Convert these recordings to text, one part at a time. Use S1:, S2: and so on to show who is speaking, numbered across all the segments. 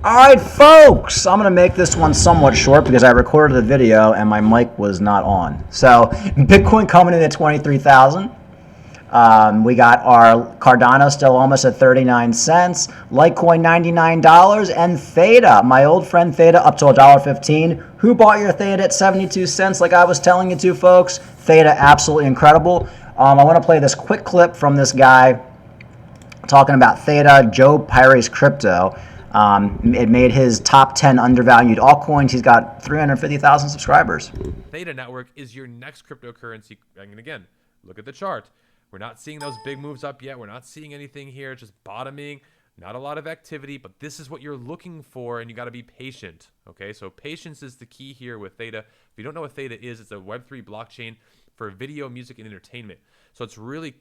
S1: All right, folks, I'm going to make this one somewhat short because I recorded the video and my mic was not on. So Bitcoin coming in at 23,000. We got our Cardano still almost at 39 cents, Litecoin $99, and Theta, my old friend Theta, up to $1.15. Who bought your Theta at 72 cents like I was telling you to, folks? Theta, absolutely incredible. I want to play this quick clip from this guy talking about Theta, Joe Pires Crypto. It made his top 10 undervalued altcoins. He's got 350,000 subscribers.
S2: Theta network is your next cryptocurrency. And again, look at the chart. We're not seeing those big moves up yet. We're not seeing anything here, just bottoming. Not a lot of activity, but this is what you're looking for, and you got to be patient. Okay, so patience is the key here with Theta. If you don't know what Theta is, it's a Web3 blockchain for video, music, and entertainment. So it's really,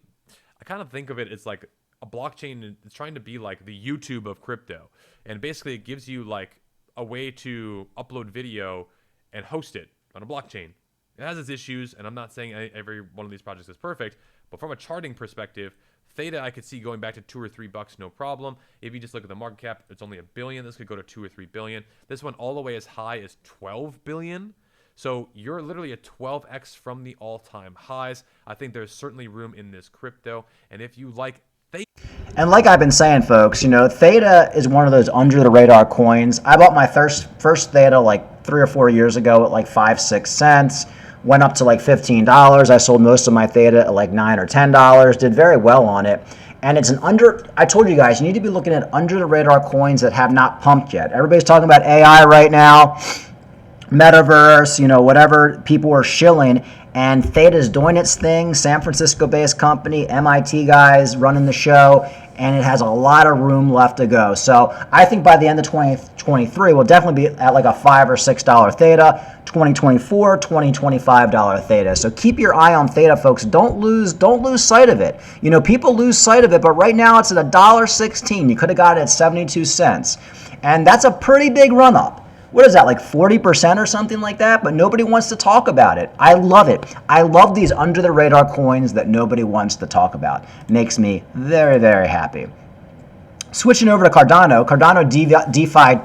S2: I kind of think of it as like a blockchain. It's trying to be like the YouTube of crypto, and basically it gives you like a way to upload video and host it on a blockchain. It has its issues, and I'm not saying every one of these projects is perfect, but from a charting perspective, Theta I could see going back to $2 or $3, no problem. If you just look at the market cap, it's only $1 billion. This could go to 2 or 3 billion. This one all the way as high as 12 billion. So you're literally a 12x from the all-time highs. I think there's certainly room in this crypto, and if you like Theta.
S1: And like I've been saying, folks, you know, Theta is one of those under-the-radar coins. I bought my first Theta like 3 or 4 years ago at like 5-6 cents. Went up to like $15. I sold most of my Theta at like $9 or $10. Did very well on it. And it's I told you guys, you need to be looking at under-the-radar coins that have not pumped yet. Everybody's talking about AI right now, metaverse, you know, whatever people are shilling. And Theta's doing its thing. San Francisco-based company, MIT guys running the show, and it has a lot of room left to go. So I think by the end of 2023, we'll definitely be at like a $5 or $6 Theta. 2024, $20, $25 Theta. So keep your eye on Theta, folks. Don't lose sight of it. You know, people lose sight of it, but right now it's at $1.16. You could have got it at 72 cents. And that's a pretty big run up. What is that, like 40% or something like that? But nobody wants to talk about it. I love it. I love these under-the-radar coins that nobody wants to talk about. Makes me very, very happy. Switching over to Cardano, Cardano DeFi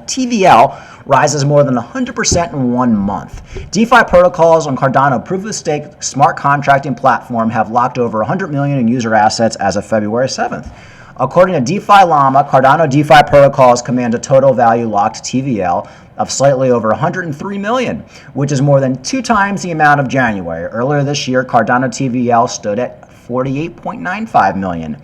S1: TVL rises more than 100% in 1 month. DeFi protocols on Cardano proof-of-stake smart contracting platform have locked over 100 million in user assets as of February 7th. According to DeFi Llama, Cardano DeFi protocols command a total value locked TVL of slightly over 103 million, which is more than 2 times the amount of January. Earlier this year, Cardano TVL stood at 48.95 million.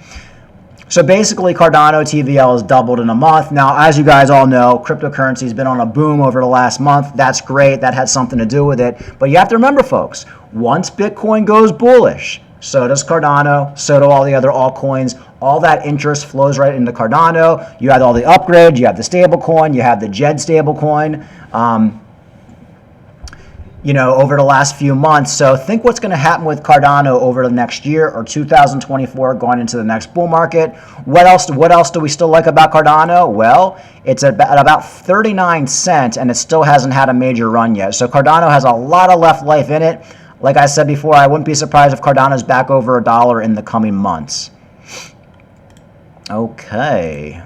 S1: So basically, Cardano TVL has doubled in a month. Now, as you guys all know, cryptocurrency has been on a boom over the last month. That's great. That had something to do with it. But you have to remember, folks, once Bitcoin goes bullish, so does Cardano, so do all the other altcoins. All that interest flows right into Cardano. You have all the upgrades. You have the stablecoin. You have the JED stablecoin. You know, over the last few months. So think what's going to happen with Cardano over the next year or 2024 going into the next bull market. What else do we still like about Cardano? Well, it's at about 39 cents and it still hasn't had a major run yet. So Cardano has a lot of left life in it. Like I said before, I wouldn't be surprised if Cardano's back over $1 in the coming months. Okay.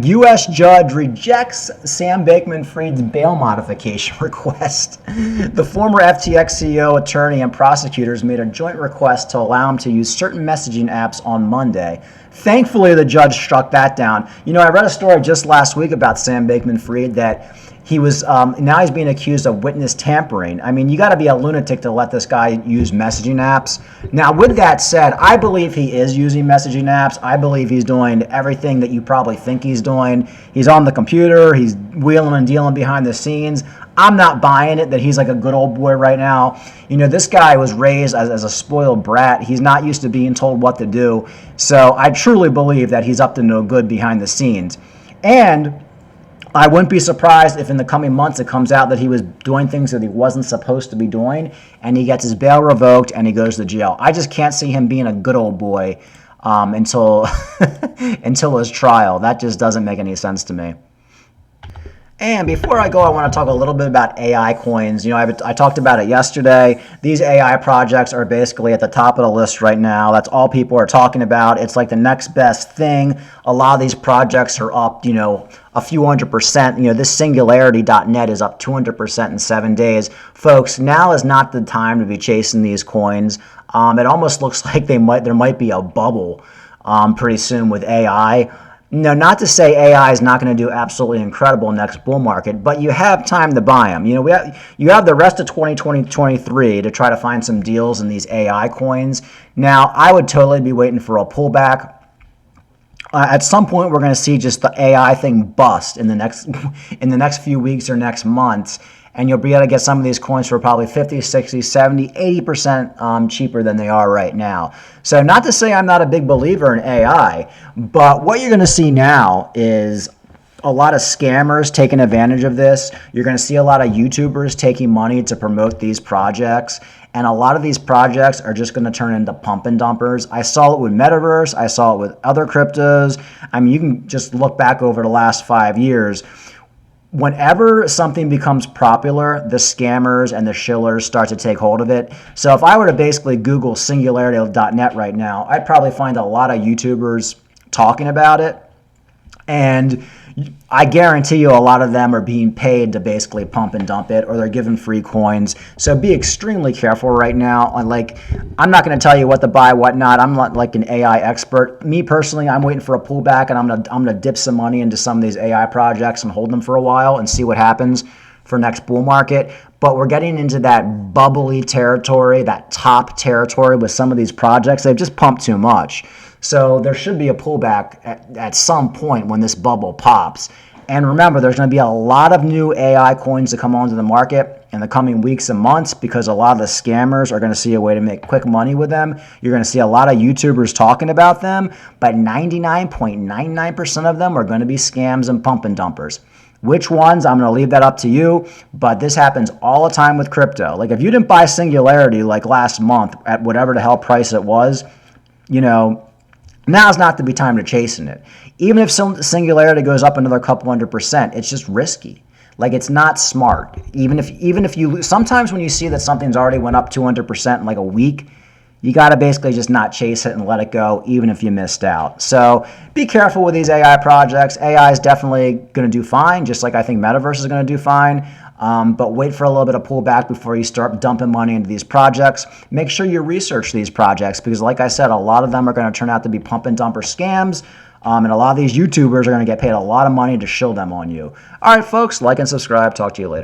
S1: U.S. judge rejects Sam Bankman-Fried's bail modification request. The former FTX CEO, attorney, and prosecutors made a joint request to allow him to use certain messaging apps on Monday. Thankfully, the judge struck that down. You know, I read a story just last week about Sam Bankman-Fried that he was now he's being accused of witness tampering. I mean, you got to be a lunatic to let this guy use messaging apps. Now, with that said, I believe he is using messaging apps. I believe he's doing everything that you probably think he's doing. He's on the computer. He's wheeling and dealing behind the scenes. I'm not buying it that he's like a good old boy right now. You know, this guy was raised as a spoiled brat. He's not used to being told what to do. So I truly believe that he's up to no good behind the scenes. And I wouldn't be surprised if in the coming months it comes out that he was doing things that he wasn't supposed to be doing and he gets his bail revoked and he goes to jail. I just can't see him being a good old boy until his trial. That just doesn't make any sense to me. And before I go, I want to talk a little bit about AI coins. I talked about it yesterday. These AI projects are basically at the top of the list right now. That's all people are talking about. It's like the next best thing. A lot of these projects are up, a few 100%. This Singularity.net is up 200% in 7 days. Folks, now is not the time to be chasing these coins. It almost looks like there might be a bubble pretty soon with AI. No, not to say AI is not going to do absolutely incredible next bull market, but you have time to buy them. You have the rest of 2023 to try to find some deals in these AI coins. Now, I would totally be waiting for a pullback. At some point, we're going to see just the AI thing bust in the next few weeks or next months, and you'll be able to get some of these coins for probably 50, 60, 70, 80% cheaper than they are right now. So not to say I'm not a big believer in AI, but what you're going to see now is a lot of scammers taking advantage of this. You're going to see a lot of YouTubers taking money to promote these projects. And a lot of these projects are just going to turn into pump and dumpers. I saw it with Metaverse. I saw it with other cryptos. I mean, you can just look back over the last 5 years. Whenever something becomes popular, the scammers and the shillers start to take hold of it. So if I were to basically Google Singularity.net right now, I'd probably find a lot of YouTubers talking about it. And I guarantee you a lot of them are being paid to basically pump and dump it, or they're given free coins. So be extremely careful right now. I'm not going to tell you what to buy, what not. I'm not like an AI expert. Me personally, I'm waiting for a pullback, and I'm gonna dip some money into some of these AI projects and hold them for a while and see what happens for next bull market. But we're getting into that bubbly territory, that top territory with some of these projects. They've just pumped too much. So there should be a pullback at some point when this bubble pops. And remember, there's going to be a lot of new AI coins to come onto the market in the coming weeks and months, because a lot of the scammers are going to see a way to make quick money with them. You're going to see a lot of YouTubers talking about them, but 99.99% of them are going to be scams and pump and dumpers. Which ones? I'm going to leave that up to you, but this happens all the time with crypto. Like if you didn't buy Singularity like last month at whatever the hell price it was, now's not the time to chasing it. Even if some Singularity goes up another couple 100%, it's just risky. Like it's not smart. Even if you sometimes when you see that something's already went up 200% in like a week, you got to basically just not chase it and let it go, even if you missed out. So be careful with these AI projects. AI is definitely going to do fine, just like I think Metaverse is going to do fine. But wait for a little bit of pullback before you start dumping money into these projects. Make sure you research these projects, because like I said, a lot of them are going to turn out to be pump and dumper scams. And a lot of these YouTubers are going to get paid a lot of money to shill them on you. All right, folks, like and subscribe. Talk to you later.